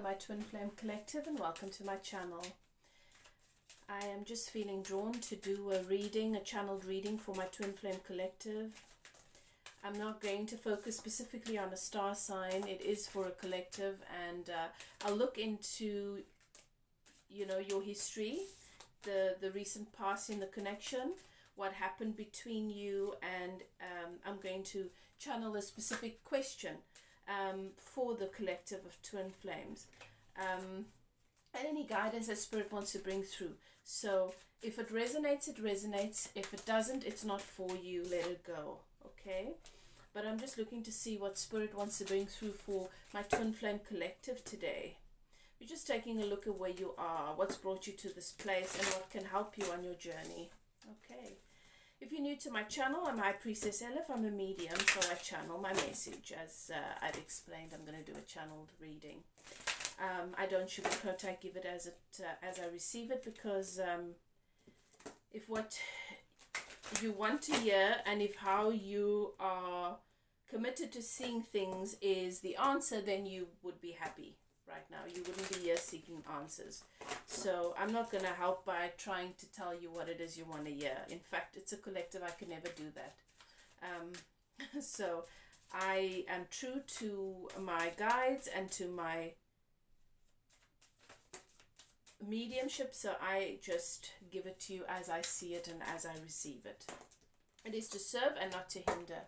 Hello my Twin Flame Collective, and welcome to my channel. I am just feeling drawn to do a channeled reading for my Twin Flame Collective. I'm not going to focus specifically on a star sign. It is for a collective, and I'll look into, your history, the recent past in the connection, what happened between you, and I'm going to channel a specific question for the collective of Twin Flames, and any guidance that Spirit wants to bring through. So if it resonates, it resonates. If it doesn't, it's not for you. Let it go. Okay? But I'm just looking to see what Spirit wants to bring through for my Twin Flame Collective today. We're just taking a look at where you are, what's brought you to this place, and what can help you on your journey. Okay. If you're new to my channel, I'm High Priestess Elif. I'm a medium, so I channel my message. As I've explained, I'm going to do a channeled reading. I don't sugarcoat. I give it as I receive it, because if what you want to hear and if how you are committed to seeing things is the answer, then you would be happy right now. You wouldn't be here seeking answers. So I'm not going to help by trying to tell you what it is you want to hear. In fact, it's a collective. I can never do that. So I am true to my guides and to my mediumship, so I just give it to you as I see it and as I receive it. It is to serve and not to hinder.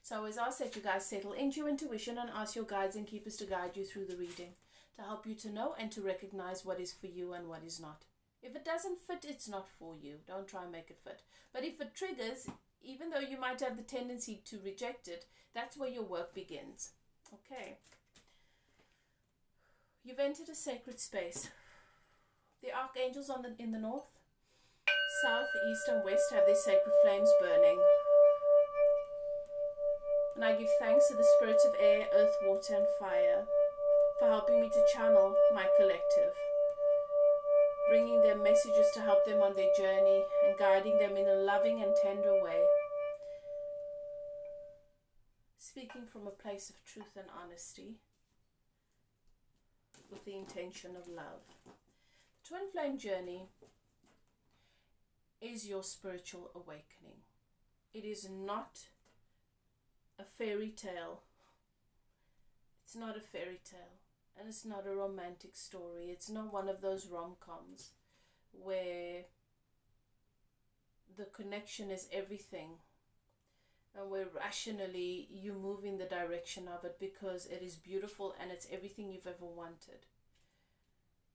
So I always ask that you guys settle into your intuition and ask your guides and keepers to guide you through the reading, to help you to know and to recognize what is for you and what is not. If it doesn't fit, it's not for you. Don't try and make it fit. But if it triggers, even though you might have the tendency to reject it, that's where your work begins. Okay. You've entered a sacred space. The archangels in the north, south, east and west have their sacred flames burning. And I give thanks to the spirits of air, earth, water and fire for helping me to channel my collective, bringing them messages to help them on their journey and guiding them in a loving and tender way, speaking from a place of truth and honesty with the intention of love. The Twin Flame journey is your spiritual awakening. It is not a fairy tale. It's not a fairy tale. And it's not a romantic story. It's not one of those rom-coms where the connection is everything and where rationally you move in the direction of it because it is beautiful and it's everything you've ever wanted.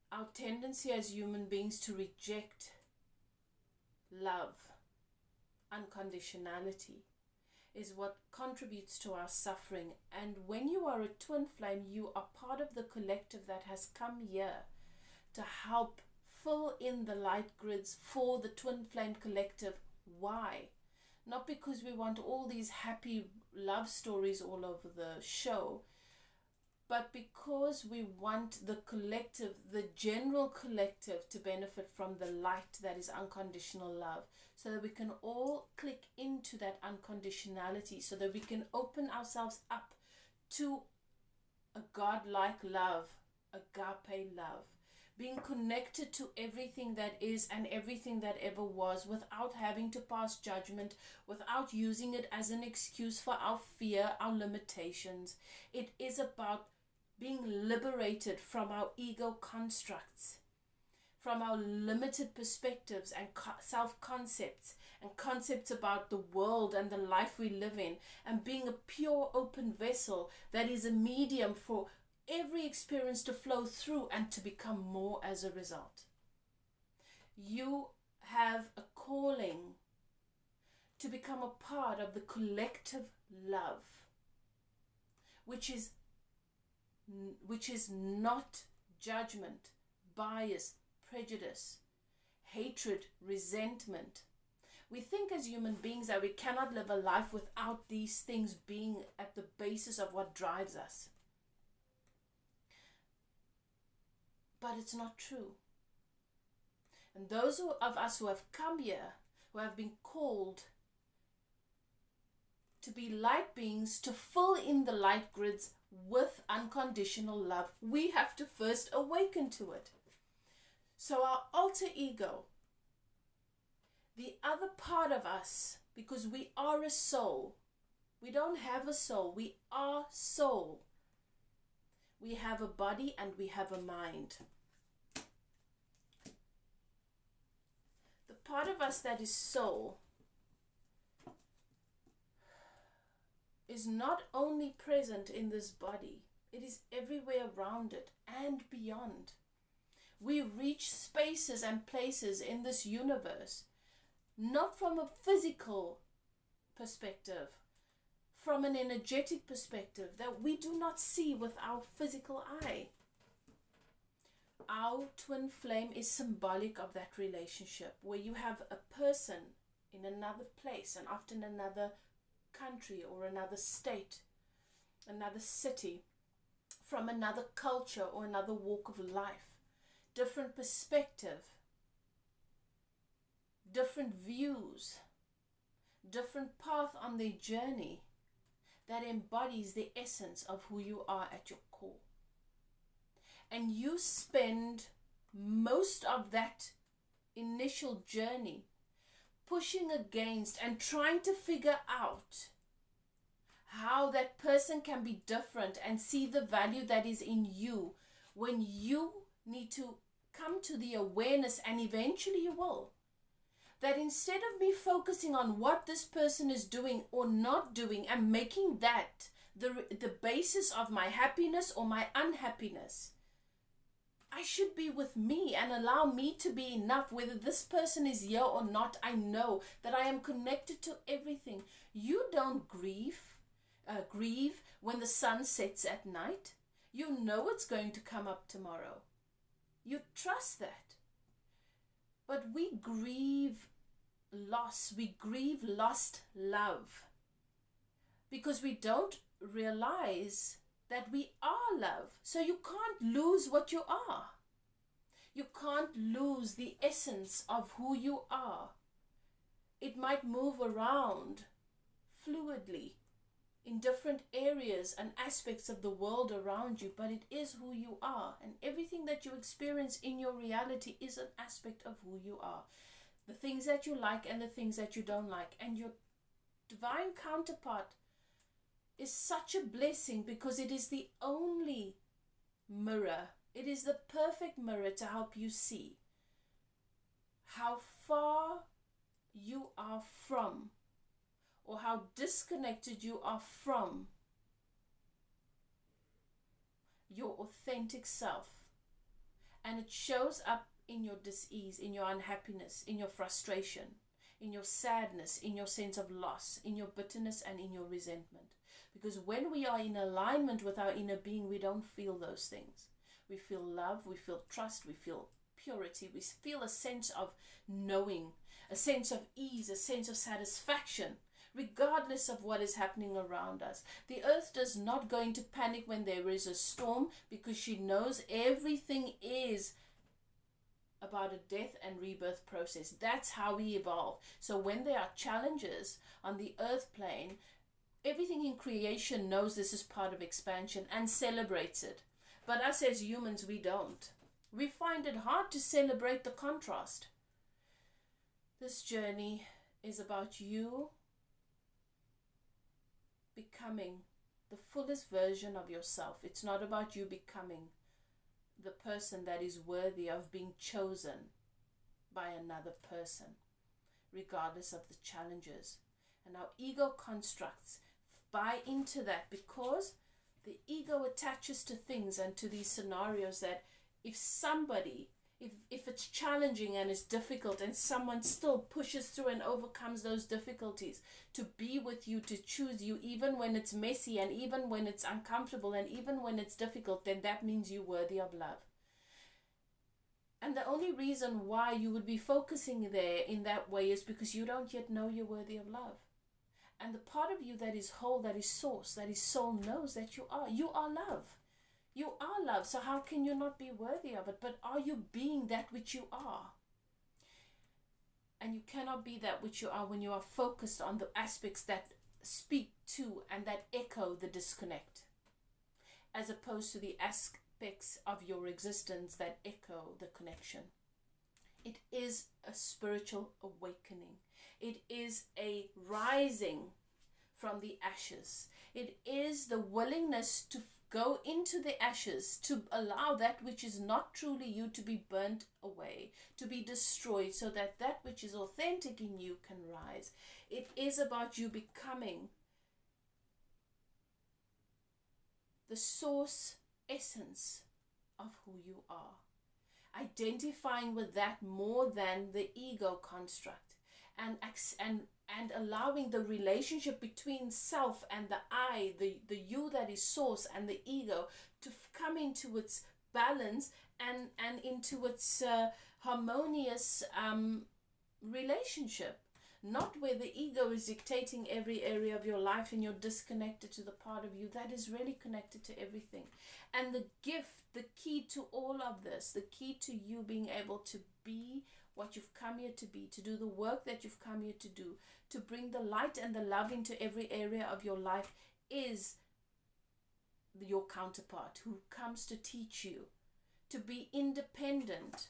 Our tendency as human beings to reject love, unconditionality, is what contributes to our suffering. And when you are a twin flame, you are part of the collective that has come here to help fill in the light grids for the Twin Flame Collective. Why? Not because we want all these happy love stories all over the show, but because we want the collective, the general collective, to benefit from the light that is unconditional love, so that we can all click into that unconditionality, so that we can open ourselves up to a godlike love, agape love, being connected to everything that is and everything that ever was, without having to pass judgment, without using it as an excuse for our fear, our limitations. It is about being liberated from our ego constructs, from our limited perspectives and self-concepts and concepts about the world and the life we live in, and being a pure open vessel that is a medium for every experience to flow through and to become more as a result. You have a calling to become a part of the collective love, which is not judgment, bias, prejudice, hatred, resentment. We think as human beings that we cannot live a life without these things being at the basis of what drives us. But it's not true. And those of us who have come here, who have been called to be light beings, to fill in the light grids with unconditional love, we have to first awaken to it. So our alter ego, the other part of us, because we are a soul. We don't have a soul. We are soul. We have a body and we have a mind. The part of us that is soul is not only present in this body, it is everywhere around it and beyond. We reach spaces and places in this universe, not from a physical perspective, from an energetic perspective that we do not see with our physical eye. Our twin flame is symbolic of that relationship, where you have a person in another place, and often another country or another state, another city, from another culture or another walk of life, different perspective, different views, different path on their journey that embodies the essence of who you are at your core. And you spend most of that initial journey pushing against and trying to figure out how that person can be different and see the value that is in you, when you need to come to the awareness, and eventually you will, that instead of me focusing on what this person is doing or not doing and making that the basis of my happiness or my unhappiness, I should be with me and allow me to be enough. Whether this person is here or not, I know that I am connected to everything. You don't grieve when the sun sets at night. You know it's going to come up tomorrow. You trust that. But we grieve loss. We grieve lost love because we don't realize that we are love. So you can't lose what you are. You can't lose the essence of who you are. It might move around fluidly in different areas and aspects of the world around you, but it is who you are. And everything that you experience in your reality is an aspect of who you are. The things that you like and the things that you don't like. And your divine counterpart is such a blessing, because it is the only mirror. It is the perfect mirror to help you see how far you are from, or how disconnected you are from your authentic self. And it shows up in your dis-ease, in your unhappiness, in your frustration, in your sadness, in your sense of loss, in your bitterness, and in your resentment. Because when we are in alignment with our inner being, we don't feel those things. We feel love, we feel trust, we feel purity, we feel a sense of knowing, a sense of ease, a sense of satisfaction, regardless of what is happening around us. The earth does not go into panic when there is a storm, because she knows everything is about a death and rebirth process. That's how we evolve. So when there are challenges on the earth plane, everything in creation knows this is part of expansion and celebrates it. But us as humans, we don't. We find it hard to celebrate the contrast. This journey is about you becoming the fullest version of yourself. It's not about you becoming the person that is worthy of being chosen by another person, regardless of the challenges. And our ego constructs buy into that, because the ego attaches to things and to these scenarios that if it's challenging and it's difficult, and someone still pushes through and overcomes those difficulties to be with you, to choose you, even when it's messy and even when it's uncomfortable and even when it's difficult, then that means you're worthy of love. And the only reason why you would be focusing there in that way is because you don't yet know you're worthy of love. And the part of you that is whole, that is source, that is soul, knows that you are love. You are love. So how can you not be worthy of it? But are you being that which you are? And you cannot be that which you are when you are focused on the aspects that speak to and that echo the disconnect, as opposed to the aspects of your existence that echo the connection. It is a spiritual awakening. It is a rising from the ashes. It is the willingness to go into the ashes, to allow that which is not truly you to be burnt away, to be destroyed, so that that which is authentic in you can rise. It is about you becoming the source essence of who you are, identifying with that more than the ego construct, and allowing the relationship between self and the I, the you that is source, and the ego to come into its balance and into its harmonious relationship. Not where the ego is dictating every area of your life and you're disconnected to the part of you that is really connected to everything. And the gift, the key to all of this, the key to you being able to be what you've come here to be, to do the work that you've come here to do, to bring the light and the love into every area of your life, is your counterpart who comes to teach you to be independent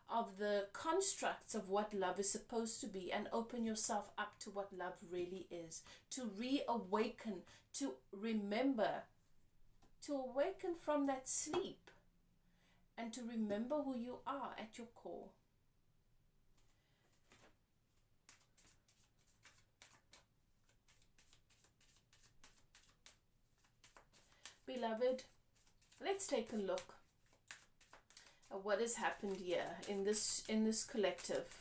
of the constructs of what love is supposed to be, and open yourself up to what love really is, to reawaken, to remember, to awaken from that sleep, and to remember who you are at your core. Beloved, let's take a look at what has happened here in this collective,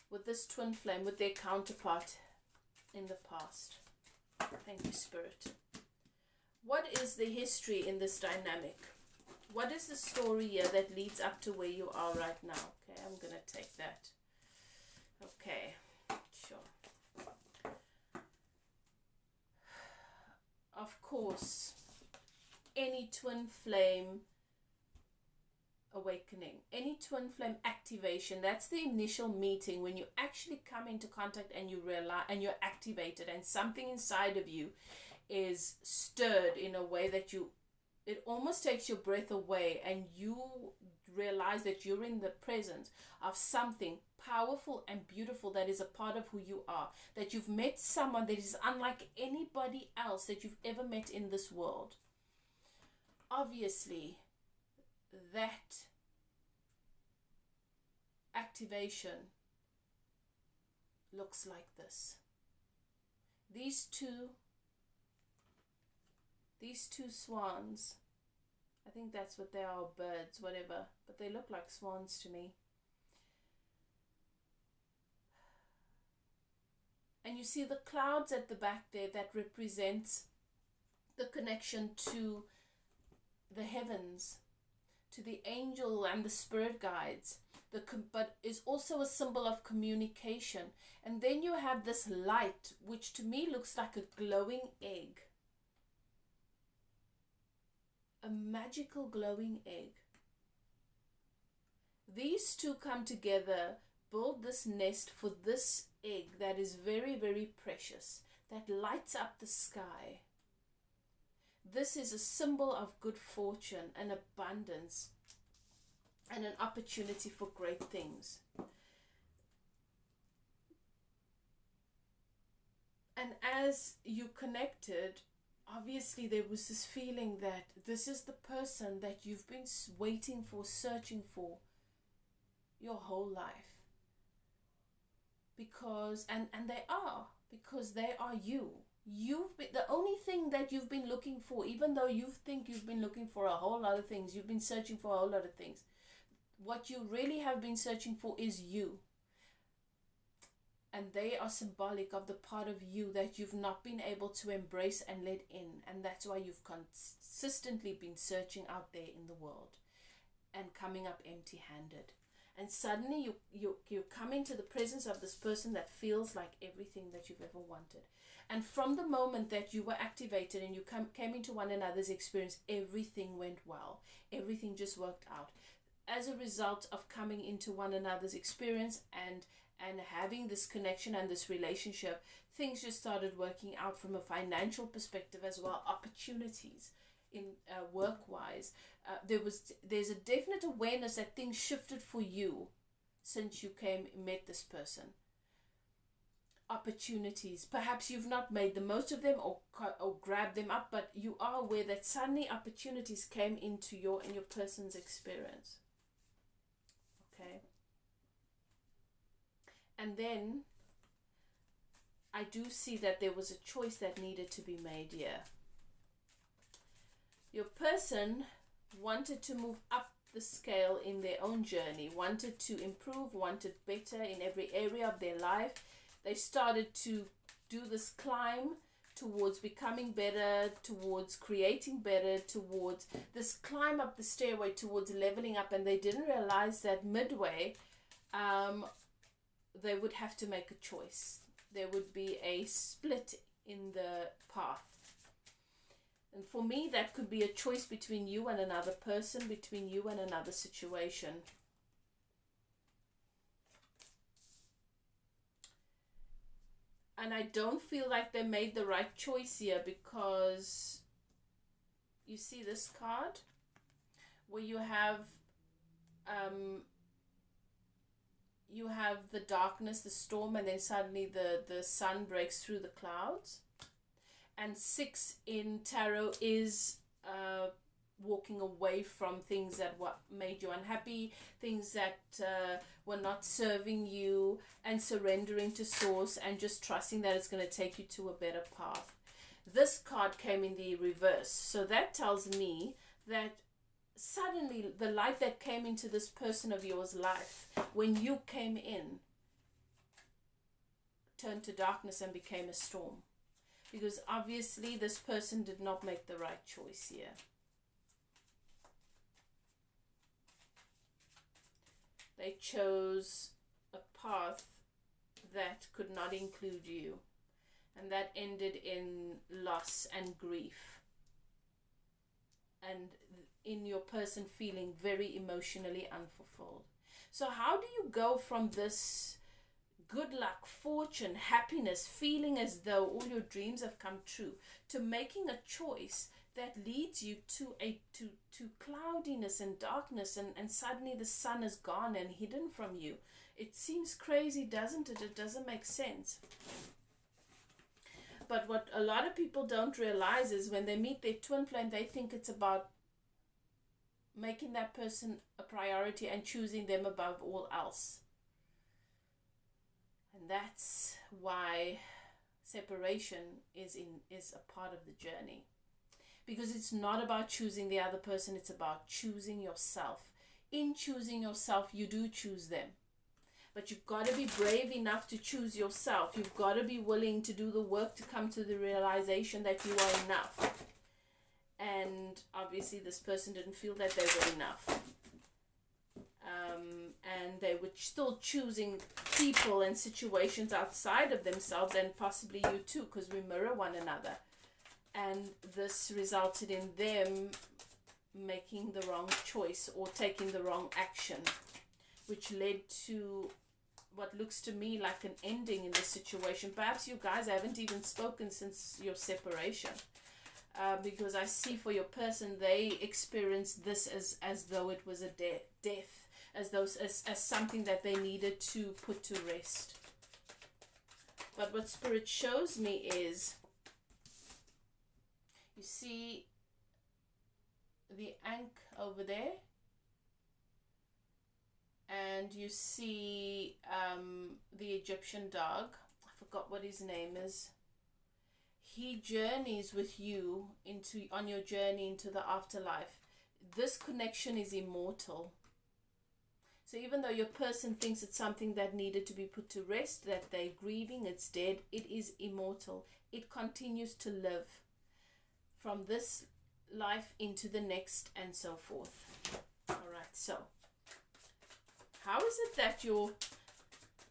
with this twin flame, with their counterpart in the past. Thank you, Spirit. What is the history in this dynamic? What is the story here that leads up to where you are right now? Okay, I'm going to take that. Okay, sure. Of course, any twin flame awakening, any twin flame activation, that's the initial meeting when you actually come into contact and you realize, and you're activated, and something inside of you is stirred in a way that it almost takes your breath away, and you realize that you're in the presence of something powerful and beautiful that is a part of who you are, that you've met someone that is unlike anybody else that you've ever met in this world. Obviously, that activation looks like this. These two swans, I think that's what they are, birds, whatever, but they look like swans to me. And you see the clouds at the back there, that represents the connection to the heavens, to the angel and the spirit guides, but is also a symbol of communication. And then you have this light, which to me looks like a glowing egg, a magical glowing egg. These two come together, build this nest for this egg that is very, very precious, that lights up the sky. This is a symbol of good fortune and abundance and an opportunity for great things. And as you connected, obviously there was this feeling that this is the person that you've been waiting for, searching for your whole life. Because, and they are you. You've been, the only thing that you've been looking for, even though you think you've been looking for a whole lot of things, you've been searching for a whole lot of things, what you really have been searching for is you. And they are symbolic of the part of you that you've not been able to embrace and let in. And that's why you've consistently been searching out there in the world and coming up empty-handed. And suddenly you come into the presence of this person that feels like everything that you've ever wanted. And from the moment that you were activated and you came into one another's experience, everything went well. Everything just worked out. As a result of coming into one another's experience and and having this connection and this relationship, things just started working out from a financial perspective as well, opportunities in work-wise. There's a definite awareness that things shifted for you since you met this person. Opportunities, perhaps you've not made the most of them or grabbed them up, but you are aware that suddenly opportunities came into your person's experience. Okay. And then I do see that there was a choice that needed to be made here. Your person wanted to move up the scale in their own journey, wanted to improve, wanted better in every area of their life. They started to do this climb towards becoming better, towards creating better, towards this climb up the stairway, towards leveling up, and they didn't realize that midway they would have to make a choice. There would be a split in the path. And for me, that could be a choice between you and another person, between you and another situation. And I don't feel like they made the right choice here, because you see this card where you have the darkness, the storm, and then suddenly the sun breaks through the clouds. And 6 in tarot is walking away from things that made you unhappy, things that were not serving you, and surrendering to source and just trusting that it's going to take you to a better path. This card came in the reverse, so that tells me that suddenly the light that came into this person of yours life when you came in turned to darkness and became a storm, because obviously this person did not make the right choice here. They chose a path that could not include you, and that ended in loss and grief, and in your person feeling very emotionally unfulfilled. So how do you go from this good luck, fortune, happiness, feeling as though all your dreams have come true, to making a choice that leads you to cloudiness and darkness, and suddenly the sun is gone and hidden from you? It seems crazy, doesn't it? It doesn't make sense. But what a lot of people don't realize is when they meet their twin flame, they think it's about making that person a priority and choosing them above all else. And that's why separation is a part of the journey. Because it's not about choosing the other person, it's about choosing yourself. In choosing yourself, you do choose them. But you've got to be brave enough to choose yourself. You've got to be willing to do the work to come to the realization that you are enough. And obviously this person didn't feel that they were enough. And they were still choosing people and situations outside of themselves, and possibly you too, because we mirror one another. And this resulted in them making the wrong choice or taking the wrong action, which led to what looks to me like an ending in the situation. Perhaps you guys haven't even spoken since your separation. Because I see for your person, they experienced this as though it was a death, as something that they needed to put to rest. But what Spirit shows me is, you see the Ankh over there, and you see the Egyptian dog. I forgot what his name is. He journeys with you on your journey into the afterlife. This connection is immortal. So even though your person thinks it's something that needed to be put to rest, that they're grieving, it's dead, it is immortal. It continues to live from this life into the next, and so forth. Alright, so how is it that your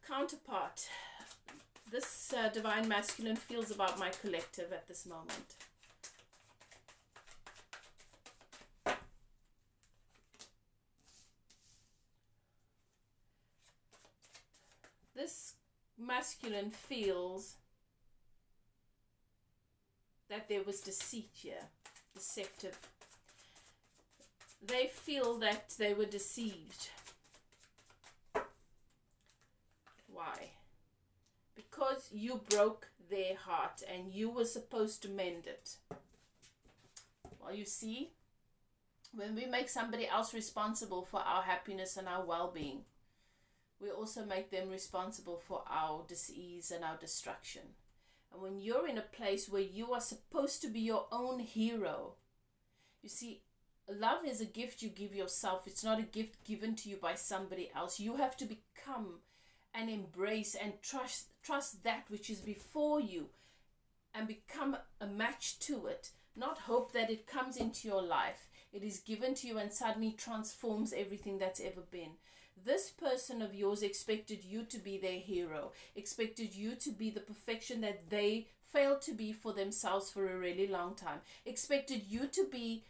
counterpart, this divine masculine, feels about my collective at this moment? this masculine feels that there was deceit here, deceptive. They feel that they were deceived. Why? Because you broke their heart and you were supposed to mend it. Well, you see, when we make somebody else responsible for our happiness and our well-being, we also make them responsible for our dis-ease and our destruction. And when you're in a place where you are supposed to be your own hero, you see, love is a gift you give yourself. It's not a gift given to you by somebody else. You have to become and embrace and trust that which is before you and become a match to it. Not hope that it comes into your life. It is given to you and suddenly transforms everything that's ever been. This person of yours expected you to be their hero, expected you to be the perfection that they failed to be for themselves for a really long time, expected you to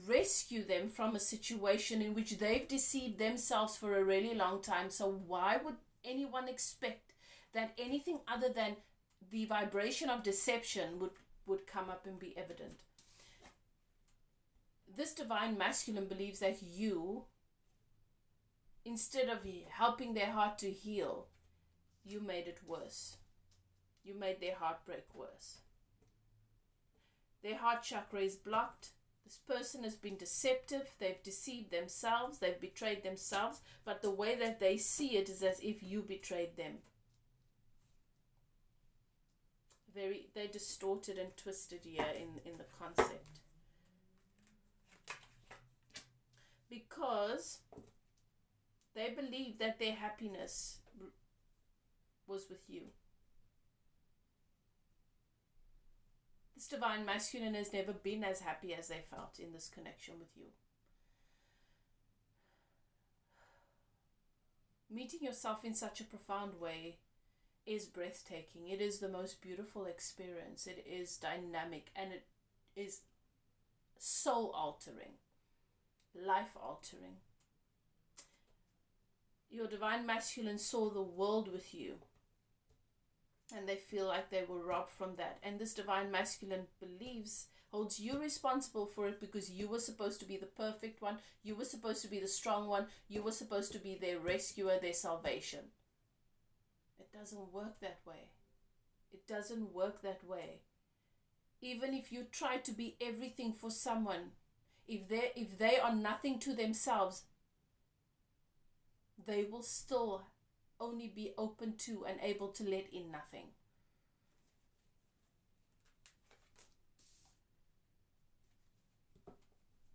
rescue them from a situation in which they've deceived themselves for a really long time. So why would anyone expect that anything other than the vibration of deception would come up and be evident? This divine masculine believes that you, instead of helping their heart to heal, you made it worse. You made their heartbreak worse. Their heart chakra is blocked. This person has been deceptive. They've deceived themselves. They've betrayed themselves. But the way that they see it is as if you betrayed them. They're distorted and twisted here in the concept. Because they believe that their happiness was with you. This divine masculine has never been as happy as they felt in this connection with you. Meeting yourself in such a profound way is breathtaking. It is the most beautiful experience. It is dynamic and it is soul altering, life altering. Your divine masculine saw the world with you and they feel like they were robbed from that. And this divine masculine holds you responsible for it because you were supposed to be the perfect one. You were supposed to be the strong one. You were supposed to be their rescuer, their salvation. It doesn't work that way. It doesn't work that way. Even if you try to be everything for someone, if they are nothing to themselves, they will still only be open to and able to let in nothing.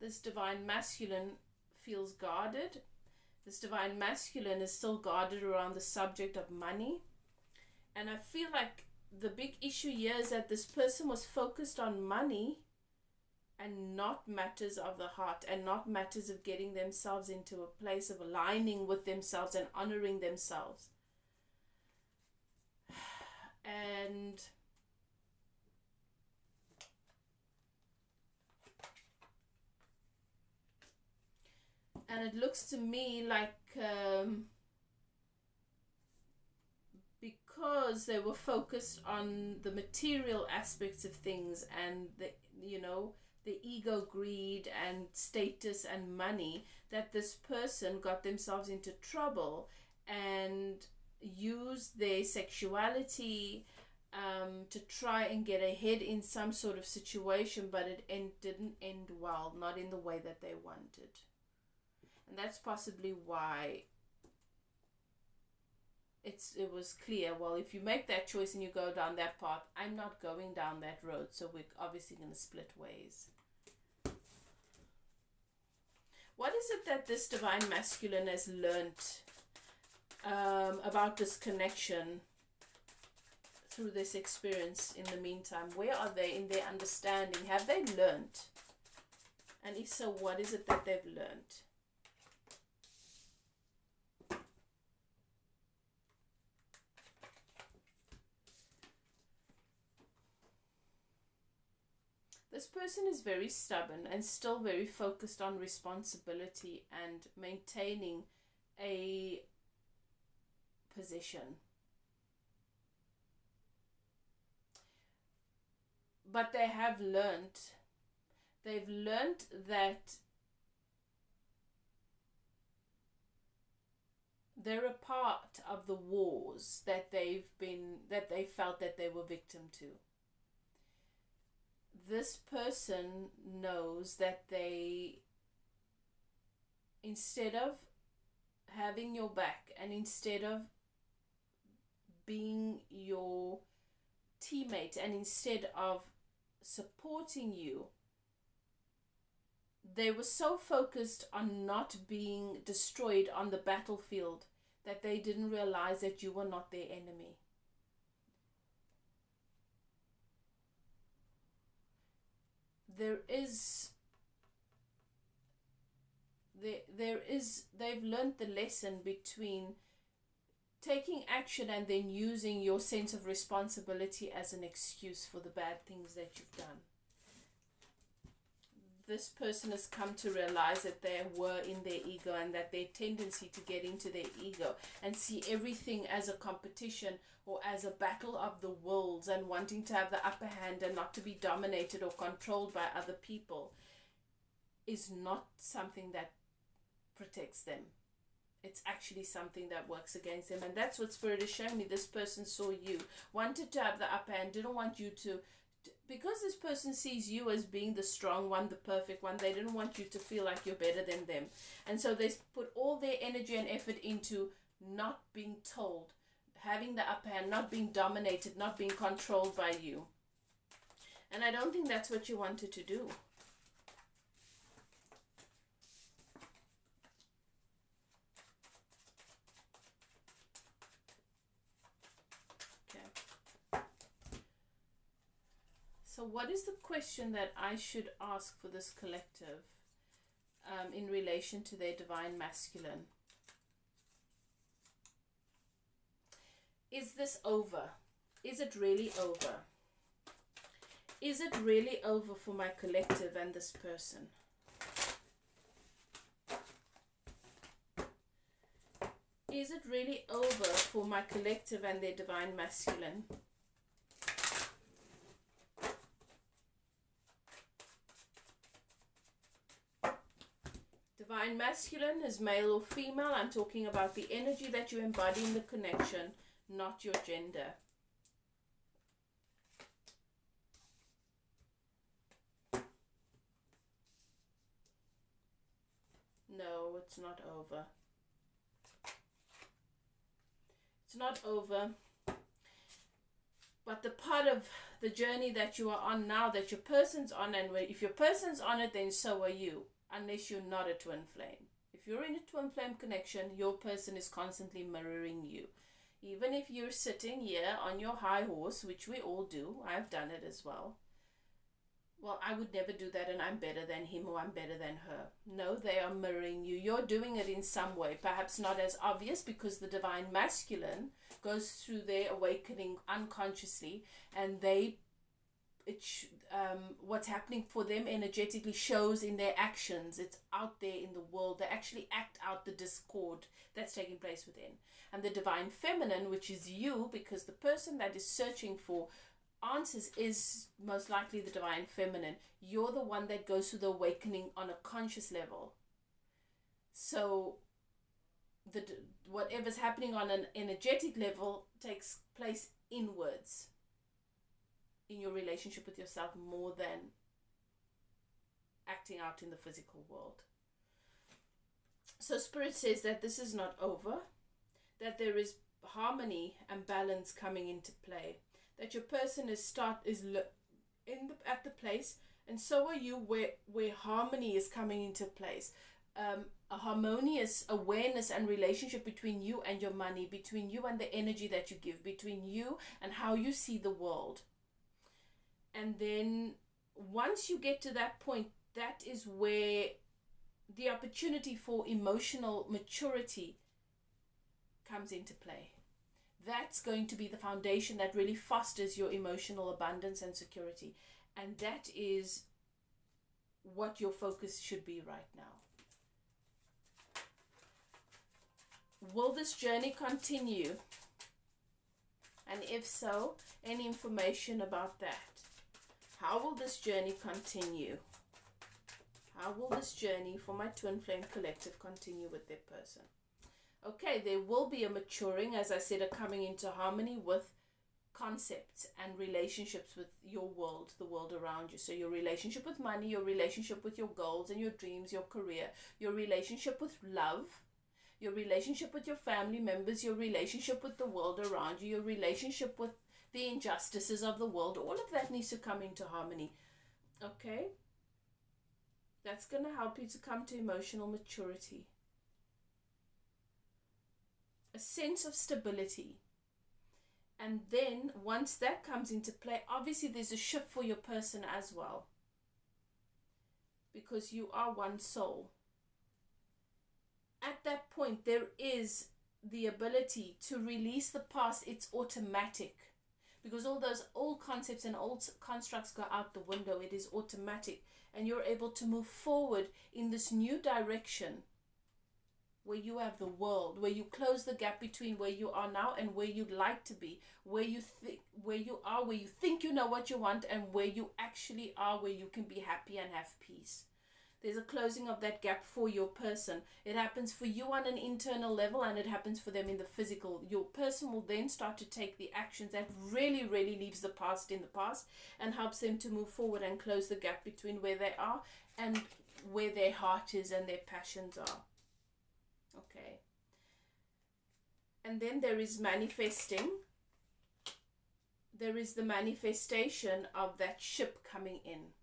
This divine masculine feels guarded. This divine masculine is still guarded around the subject of money. And I feel like the big issue here is that this person was focused on money and not matters of the heart and not matters of getting themselves into a place of aligning with themselves and honoring themselves. And it looks to me like because they were focused on the material aspects of things and the ego, greed and status and money, that this person got themselves into trouble and used their sexuality to try and get ahead in some sort of situation, but it didn't end well, not in the way that they wanted. And that's possibly why it was clear, well, if you make that choice and you go down that path, I'm not going down that road, so we're obviously going to split ways. What is it that this divine masculine has learnt about this connection through this experience in the meantime? Where are they in their understanding? Have they learnt? And if so, what is it that they've learnt? This person is very stubborn and still very focused on responsibility and maintaining a position. But they have they've learned that they're a part of the wars that they felt that they were victim to. This person knows that they, instead of having your back and instead of being your teammate and instead of supporting you, they were so focused on not being destroyed on the battlefield that they didn't realize that you were not their enemy. They've learned the lesson between taking action and then using your sense of responsibility as an excuse for the bad things that you've done. This person has come to realize that they were in their ego and that their tendency to get into their ego and see everything as a competition or as a battle of the worlds and wanting to have the upper hand and not to be dominated or controlled by other people is not something that protects them. It's actually something that works against them. And that's what Spirit is showing me. This person saw you, wanted to have the upper hand, didn't want you to, because this person sees you as being the strong one, the perfect one, they didn't want you to feel like you're better than them. And so they put all their energy and effort into not being told, having the upper hand, not being dominated, not being controlled by you. And I don't think that's what you wanted to do. So what is the question that I should ask for this collective in relation to their divine masculine? Is this over? Is it really over? Is it really over for my collective and this person? Is it really over for my collective and their divine masculine? Divine masculine is male or female. I'm talking about the energy that you embody in the connection, not your gender. No, it's not over. It's not over. But the part of the journey that you are on now, that your person's on, and if your person's on it, then so are you. Unless you're not a twin flame. If you're in a twin flame connection, your person is constantly mirroring you. Even if you're sitting here on your high horse, which we all do, I've done it as well. Well, I would never do that and I'm better than him or I'm better than her. No, they are mirroring you. You're doing it in some way, perhaps not as obvious, because the divine masculine goes through their awakening unconsciously, and what's happening for them energetically shows in their actions. It's out there in the world. They actually act out the discord that's taking place within. And the divine feminine, which is you, because the person that is searching for answers is most likely the divine feminine. You're the one that goes through the awakening on a conscious level. So whatever's happening on an energetic level takes place inwards in your relationship with yourself, more than acting out in the physical world. So Spirit says that this is not over, that there is harmony and balance coming into play, that your person at the place, and so are you, where harmony is coming into place. A harmonious awareness and relationship between you and your money, between you and the energy that you give, between you and how you see the world. And then once you get to that point, that is where the opportunity for emotional maturity comes into play. That's going to be the foundation that really fosters your emotional abundance and security. And that is what your focus should be right now. Will this journey continue? And if so, any information about that? How will this journey continue? How will this journey for my Twin Flame Collective continue with their person? Okay, there will be a maturing, as I said, a coming into harmony with concepts and relationships with your world, the world around you. So your relationship with money, your relationship with your goals and your dreams, your career, your relationship with love, your relationship with your family members, your relationship with the world around you, your relationship with the injustices of the world. All of that needs to come into harmony. Okay? That's going to help you to come to emotional maturity. A sense of stability. And then once that comes into play, obviously there's a shift for your person as well. Because you are one soul. At that point, there is the ability to release the past. It's automatic. Because all those old concepts and old constructs go out the window. It is automatic. And you're able to move forward in this new direction where you have the world, where you close the gap between where you are now and where you'd like to be, where you think you know what you want, and where you actually are, where you can be happy and have peace. There's a closing of that gap for your person. It happens for you on an internal level, and it happens for them in the physical. Your person will then start to take the actions that really, really leaves the past in the past and helps them to move forward and close the gap between where they are and where their heart is and their passions are. Okay. And then there is manifesting. There is the manifestation of that ship coming in.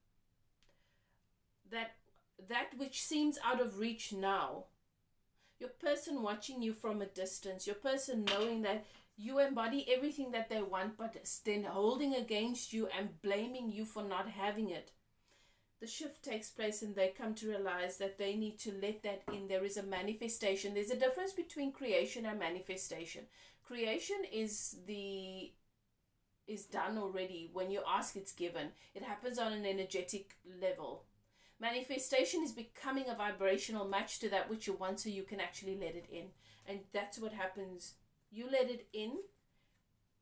That which seems out of reach now. Your person watching you from a distance. Your person knowing that you embody everything that they want, but then holding against you and blaming you for not having it. The shift takes place and they come to realize that they need to let that in. There is a manifestation. There's a difference between creation and manifestation. Creation is done already. When you ask, it's given. It happens on an energetic level. Manifestation is becoming a vibrational match to that which you want, so you can actually let it in. And that's what happens. You let it in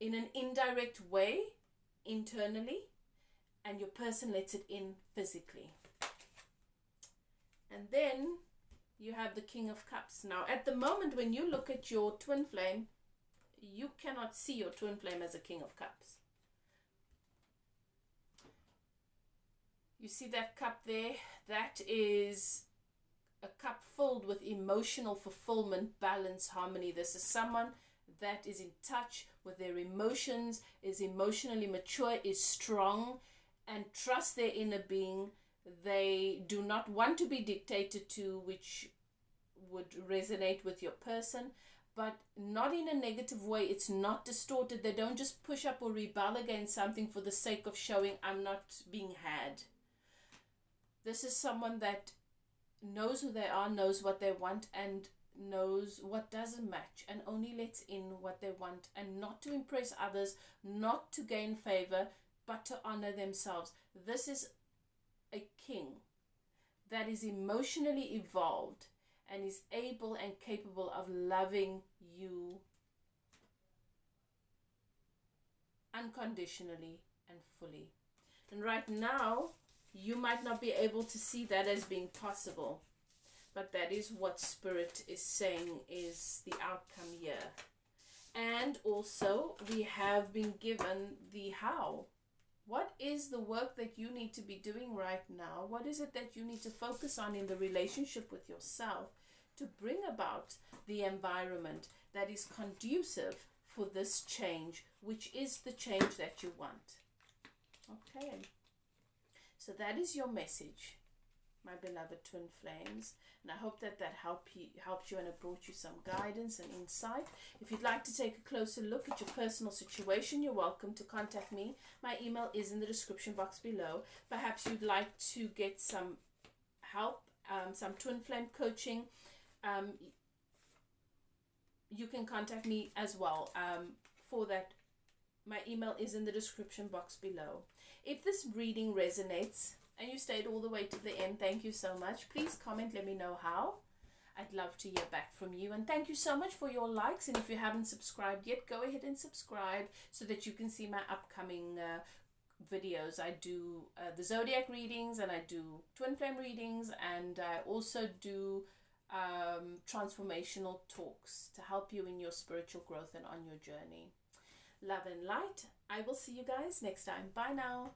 an indirect way, internally, and your person lets it in physically. And then you have the King of Cups. Now, at the moment, when you look at your twin flame, you cannot see your twin flame as a King of Cups. You see that cup there? That is a cup filled with emotional fulfillment, balance, harmony. This is someone that is in touch with their emotions, is emotionally mature, is strong, and trust their inner being. They do not want to be dictated to, which would resonate with your person, but not in a negative way. It's not distorted. They don't just push up or rebel against something for the sake of showing I'm not being had. This is someone that knows who they are, knows what they want, and knows what doesn't match, and only lets in what they want, and not to impress others, not to gain favor, but to honor themselves. This is a king that is emotionally evolved and is able and capable of loving you unconditionally and fully. And right now, you might not be able to see that as being possible, but that is what Spirit is saying is the outcome here. And also, we have been given the how. What is the work that you need to be doing right now? What is it that you need to focus on in the relationship with yourself to bring about the environment that is conducive for this change, which is the change that you want? Okay. So that is your message, my beloved twin flames, and I hope that helped you and it brought you some guidance and insight. If you'd like to take a closer look at your personal situation, you're welcome to contact me. My email is in the description box below. Perhaps you'd like to get some help, some twin flame coaching. You can contact me as well. For that, my email is in the description box below. If this reading resonates and you stayed all the way to the end, thank you so much. Please comment, let me know how. I'd love to hear back from you. And thank you so much for your likes. And if you haven't subscribed yet, go ahead and subscribe so that you can see my upcoming videos. I do the zodiac readings, and I do twin flame readings, and I also do transformational talks to help you in your spiritual growth and on your journey. Love and light. I will see you guys next time. Bye now.